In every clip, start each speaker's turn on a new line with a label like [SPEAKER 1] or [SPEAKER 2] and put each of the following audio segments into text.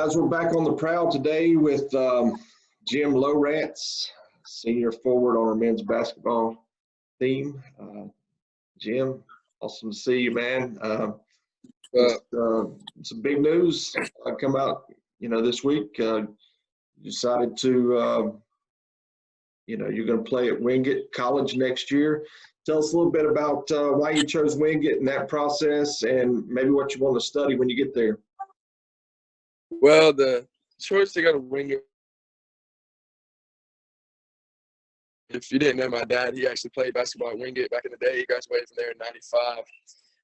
[SPEAKER 1] guys, we're back on the Prowl today with Jem Lowrence, senior forward on our men's basketball team. Jim, awesome to see you, man. Some big news come out, this week. You decided to, you're going to play at Wingate College next year. Tell us a little bit about why you chose Wingate and that process, and maybe what you want to study when you get there.
[SPEAKER 2] Well, the choice to go to Wingate, if you didn't know my dad, he actually played basketball at Wingate back in the day. He graduated from there in '95.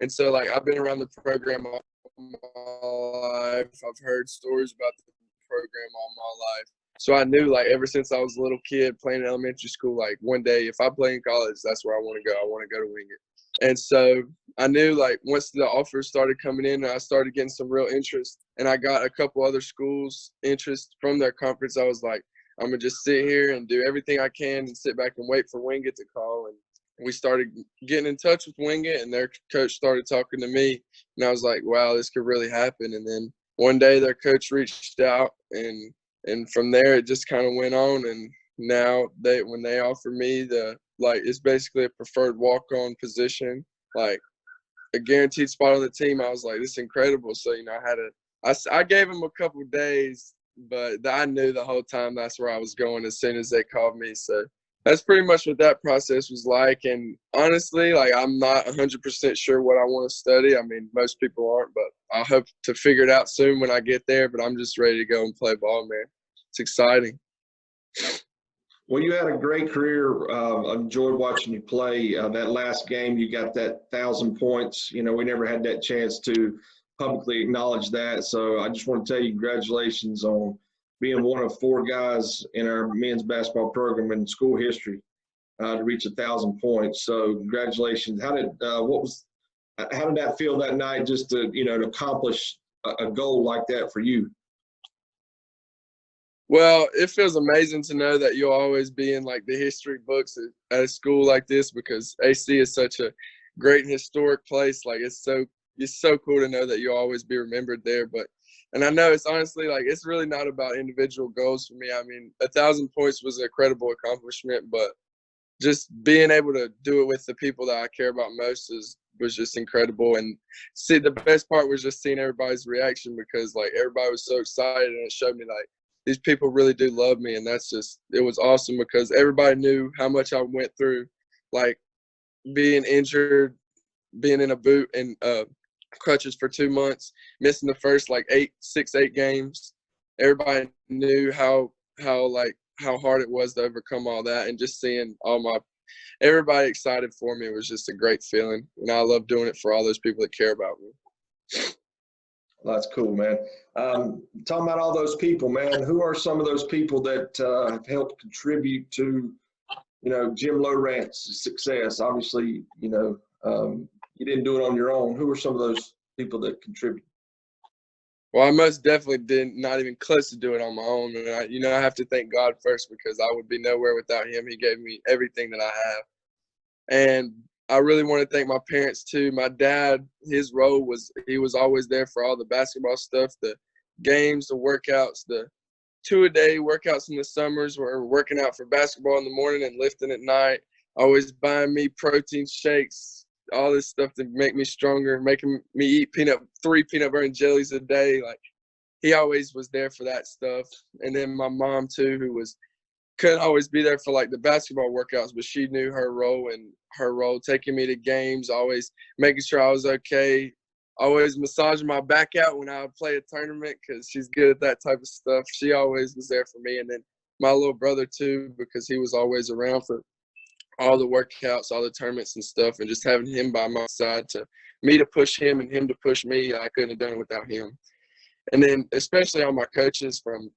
[SPEAKER 2] And so, I've been around the program all my life. I've heard stories about the program all my life. So I knew, ever since I was a little kid playing in elementary school, one day if I play in college, that's where I want to go. I want to go to Wingate. And so I knew, once the offers started coming in and I started getting some real interest and I got a couple other schools' interest from their conference, I was like, I'm going to just sit here and do everything I can and sit back and wait for Wingate to call. And we started getting in touch with Wingate, and their coach started talking to me. And I was like, wow, this could really happen. And then one day their coach reached out, and from there it just kind of went on. And now when they offer me it's basically a preferred walk-on position, a guaranteed spot on the team, I was like, this is incredible. So, I gave them a couple of days, but I knew the whole time that's where I was going as soon as they called me. So that's pretty much what that process was like. And honestly, I'm not 100% sure what I want to study. I mean, most people aren't, but I hope to figure it out soon when I get there. But I'm just ready to go and play ball, man. It's exciting.
[SPEAKER 1] Well, you had a great career. I enjoyed watching you play. That last game, you got that 1,000 points. We never had that chance to publicly acknowledge that. So I just want to tell you congratulations on being one of 4 guys in our men's basketball program in school history to reach 1,000 points. So congratulations. How did that feel that night, just to to accomplish a goal like that for you?
[SPEAKER 2] Well, it feels amazing to know that you'll always be in the history books at a school like this, because AC is such a great historic place. It's so cool to know that you'll always be remembered there. And I know it's honestly it's really not about individual goals for me. I mean, 1,000 points was an incredible accomplishment, but just being able to do it with the people that I care about most was just incredible. And the best part was just seeing everybody's reaction, because everybody was so excited, and it showed me these people really do love me. And it was awesome, because everybody knew how much I went through, being injured, being in a boot and crutches for 2 months, missing the first 8 games. Everybody knew how hard it was to overcome all that, and just seeing everybody excited for me was just a great feeling. And I love doing it for all those people that care about me.
[SPEAKER 1] Well, that's cool, man. Talking about all those people, man, who are some of those people that have helped contribute to, Jem Lowrance's success? Obviously, you didn't do it on your own. Who are some of those people that contribute?
[SPEAKER 2] Well, I most definitely not even close to do it on my own. And I have to thank God first, because I would be nowhere without him. He gave me everything that I have. And I really want to thank my parents too. My dad, his role was, he was always there for all the basketball stuff, the games, the workouts, the 2-a-day workouts in the summers, where we're working out for basketball in the morning and lifting at night, always buying me protein shakes, all this stuff to make me stronger, making me eat 3 peanut butter and jellies a day. He always was there for that stuff. And then my mom too, who couldn't always be there for the basketball workouts, but she knew her role, taking me to games, always making sure I was okay, always massaging my back out when I would play a tournament, because she's good at that type of stuff. She always was there for me. And then my little brother too, because he was always around for all the workouts, all the tournaments and stuff, and just having him by my side to push him and him to push me. I couldn't have done it without him. And then especially all my coaches from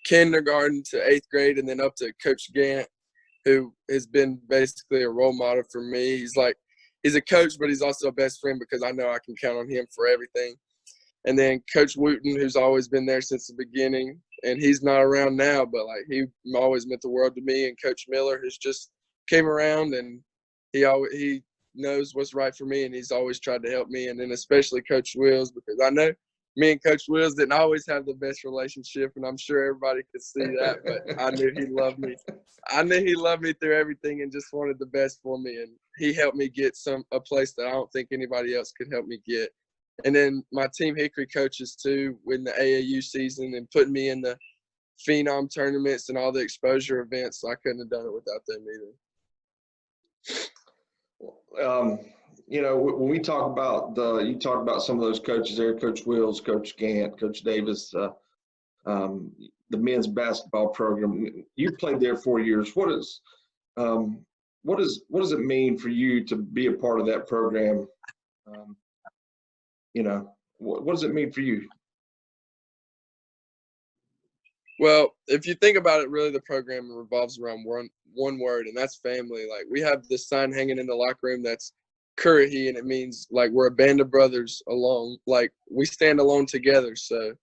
[SPEAKER 2] kindergarten to 8th grade, and then up to Coach Gant, who has been basically a role model for me. He's a coach, but he's also a best friend, because I know I can count on him for everything. And then Coach Wooten, who's always been there since the beginning, and he's not around now, but he always meant the world to me. And Coach Miller, who's just came around, and he knows what's right for me, and he's always tried to help me. And then especially Coach Wills, because I know me and Coach Wills didn't always have the best relationship, and I'm sure everybody could see that, but I knew he loved me. I knew he loved me through everything and just wanted the best for me, and he helped me get a place that I don't think anybody else could help me get. And then my Team Hickory coaches too, in the AAU season and putting me in the Phenom tournaments and all the exposure events. I couldn't have done it without them either.
[SPEAKER 1] You know, when we talk about you talk about some of those coaches there, Coach Wills, Coach Gant, Coach Davis, the men's basketball program. You played there 4 years. What does it mean for you to be a part of that program? You know, what does it mean for you?
[SPEAKER 2] Well, if you think about it, really the program revolves around one word, and that's family. Like, we have this sign hanging in the locker room that's Currahee, and it means like we're a band of brothers alone. Like, we stand alone together. So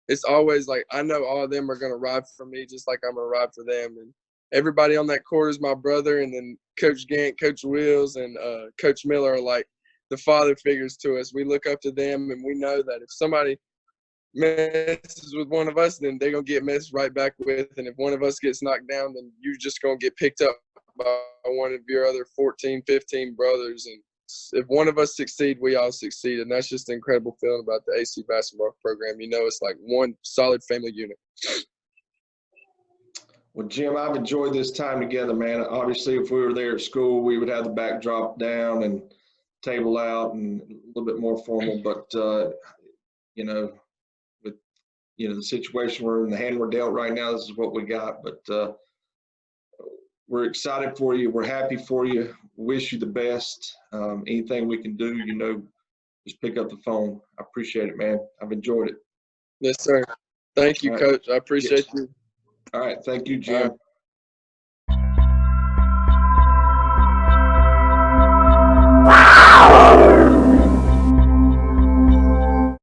[SPEAKER 2] it's always like I know all of them are going to ride for me just like I'm going to ride for them. And everybody on that court is my brother. And then Coach Gant, Coach Wills, and Coach Miller are like the father figures to us. We look up to them, and we know that if somebody messes with one of us, then they're going to get messed right back with. And if one of us gets knocked down, then you're just going to get picked up by one of your other 14, 15 brothers. And if one of us succeed, we all succeed. And that's just an incredible feeling about the AC basketball program. You know, it's like one solid family unit.
[SPEAKER 1] Well, Jim, I've enjoyed this time together, man. Obviously, if we were there at school, we would have the backdrop down and table out and a little bit more formal. But, you know, with, you know, the situation we're in, the hand we're dealt right now, this is what we got. But we're excited for you. We're happy for you. Wish you the best. Anything we can do, you know, just pick up the phone. I appreciate it, man. I've enjoyed it.
[SPEAKER 2] Yes, sir. Thank you,
[SPEAKER 1] All right.
[SPEAKER 2] Coach. I appreciate you.
[SPEAKER 1] All right. Thank you, Jim.